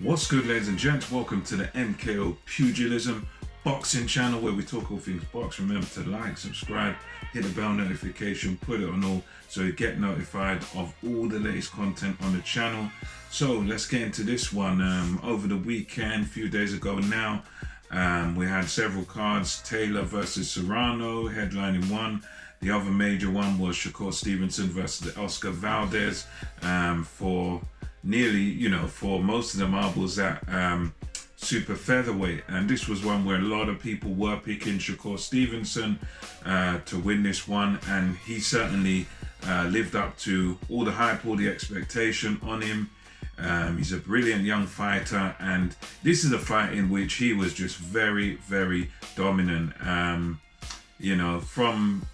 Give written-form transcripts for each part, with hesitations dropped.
What's good, ladies and gents? Welcome to the MKO Pugilism boxing channel where we talk all things box. Remember to like, subscribe, hit the bell notification, put it on all so you get notified of all the latest content on the channel. So let's get into this one. Over the weekend, a few days ago now, we had several cards. Taylor versus Serrano headlining one. The other major one was Shakur Stevenson versus Oscar Valdez for nearly, for most of the marbles at super featherweight. And this was one where a lot of people were picking Shakur Stevenson to win this one. And he certainly lived up to all the hype, all the expectation on him. He's a brilliant young fighter. And this is a fight in which he was just very, very dominant. From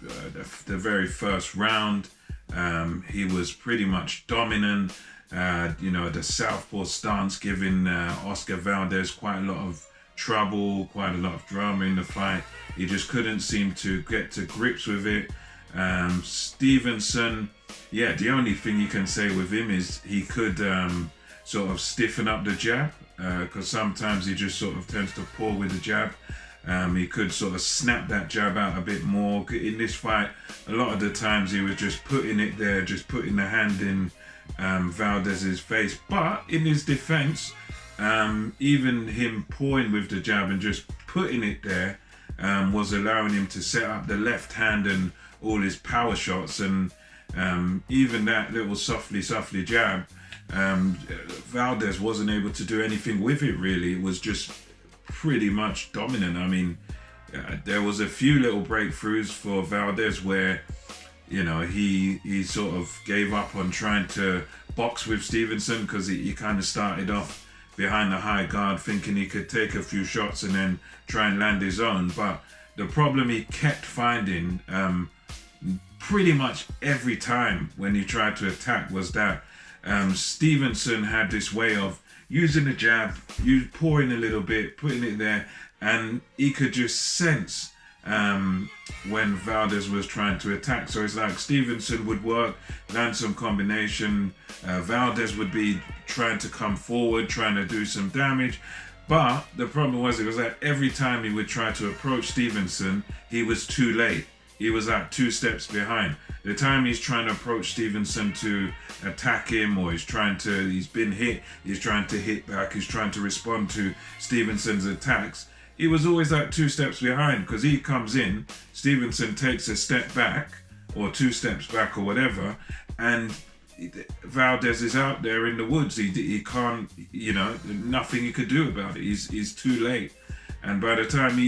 the very first round, he was pretty much dominant. The southpaw stance giving Oscar Valdez quite a lot of trouble, quite a lot of drama in the fight. He just couldn't seem to get to grips with it. Stevenson, the only thing you can say with him is he could sort of stiffen up the jab, because sometimes he just sort of tends to pull with the jab. He could sort of snap that jab out a bit more. In this fight, a lot of the times he was just putting it there, just putting the hand in Valdez's face. But in his defense, even him pawing with the jab and just putting it there was allowing him to set up the left hand and all his power shots. And even that little softly jab, Valdez wasn't able to do anything with it really. It was just pretty much dominant. I mean, there was a few little breakthroughs for Valdez where he sort of gave up on trying to box with Stevenson, because he kind of started off behind the high guard thinking he could take a few shots and then try and land his own. But the problem he kept finding pretty much every time when he tried to attack was that Stevenson had this way of using the jab, pouring a little bit, putting it there, and he could just sense when Valdez was trying to attack. So it's like Stevenson would work, land some combination, Valdez would be trying to come forward, trying to do some damage. But the problem was, it was that every time he would try to approach Stevenson, he was too late. He was like 2 steps behind. The time he's trying to approach Stevenson to attack him, or he's been hit, he's trying to hit back, he's trying to respond to Stevenson's attacks, he was always like 2 steps behind, because he comes in, Stevenson takes a step back, or 2 steps back, or whatever, and Valdez is out there in the woods. He can't, nothing he could do about it. He's too late. And by the time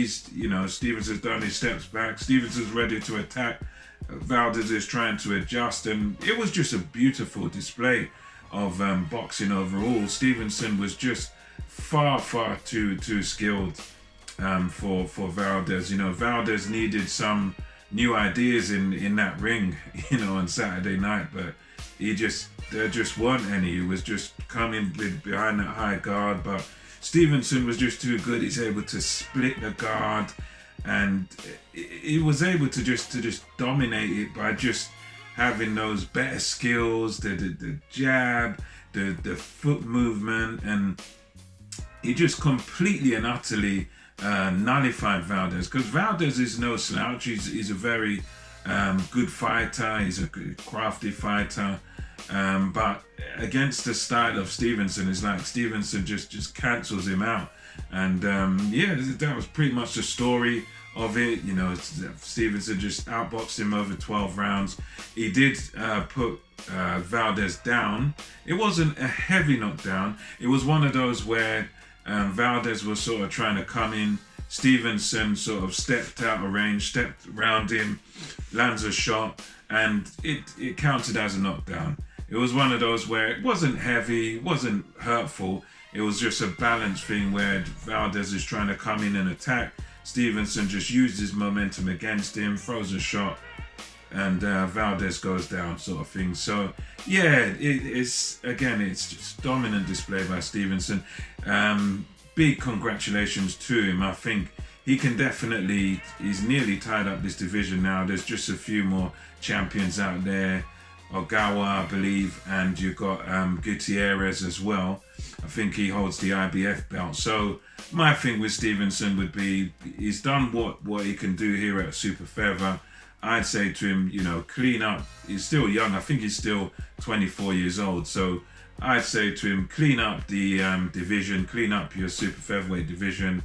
Stevenson's done his steps back, Stevenson's ready to attack, Valdez is trying to adjust, and it was just a beautiful display of boxing overall. Stevenson was just far too skilled for Valdez. Valdez needed some new ideas in that ring, on Saturday night, but there just weren't any. He was just coming behind that high guard, but Stevenson was just too good. He's able to split the guard, and he was able to just dominate it by just having those better skills, the jab, the foot movement, and he just completely and utterly nullified Valdez, because Valdez is no slouch. He's a very good fighter. He's a crafty fighter. But against the style of Stevenson, it's like Stevenson just cancels him out. And that was pretty much the story of it. Stevenson just outboxed him over 12 rounds. He did put Valdez down. It wasn't a heavy knockdown. It was one of those where Valdez was sort of trying to come in. Stevenson sort of stepped out of range, stepped around him, lands a shot, and it counted as a knockdown. It was one of those where it wasn't heavy, wasn't hurtful. It was just a balance thing where Valdez is trying to come in and attack. Stevenson just used his momentum against him, throws a shot, and Valdez goes down, sort of thing. So it's just dominant display by Stevenson. Big congratulations to him. I think he can he's nearly tied up this division now. There's just a few more champions out there. Ogawa, I believe, and you've got Gutierrez as well. I think he holds the IBF belt. So my thing with Stevenson would be, he's done what he can do here at Super Feather. I'd say to him, you know, clean up. He's still young. I think he's still 24 years old. So I'd say to him, clean up the division, clean up your Super Featherweight division,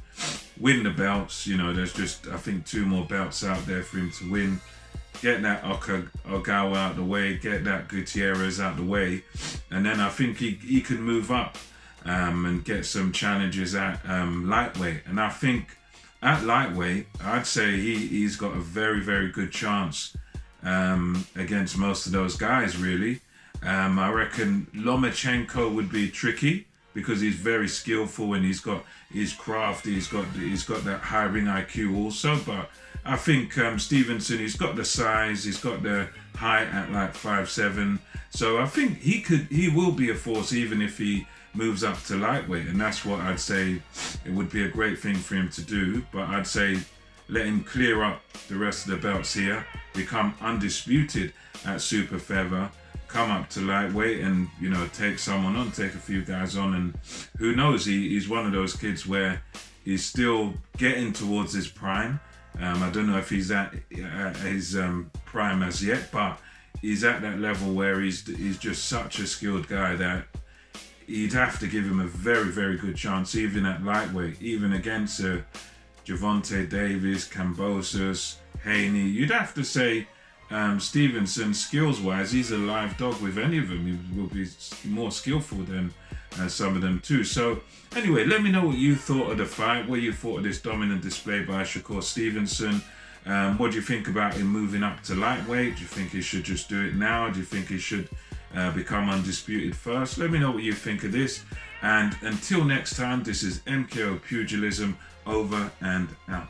win the belts. You know, there's just, I think, 2 more belts out there for him to win. Get that Ogawa out the way, get that Gutierrez out the way, and then I think he can move up and get some challenges at lightweight. And I think at lightweight, I'd say he's got a very, very good chance against most of those guys, really. I reckon Lomachenko would be tricky because he's very skillful and he's got his craft, he's got that high ring IQ also. But I think Stevenson, he's got the size, he's got the height at like 5'7". So I think he will be a force even if he moves up to lightweight, and that's what I'd say it would be a great thing for him to do. But I'd say let him clear up the rest of the belts here, become undisputed at Super Feather, come up to lightweight and, you know, take someone on, take a few guys on, and who knows, he's one of those kids where he's still getting towards his prime. I don't know if he's at his prime as yet, but he's at that level where he's just such a skilled guy that you'd have to give him a very, very good chance, even at lightweight, even against Gervonta Davis, Kambosos, Haney. You'd have to say Stevenson, skills-wise, he's a live dog with any of them. He will be more skillful than some of them too. So anyway, let me know what you thought of the fight, what you thought of this dominant display by Shakur Stevenson. What do you think about him moving up to lightweight? Do you think he should just do it now? Do you think he should become undisputed first? Let me know what you think of this. And until next time, this is MKO Pugilism, over and out.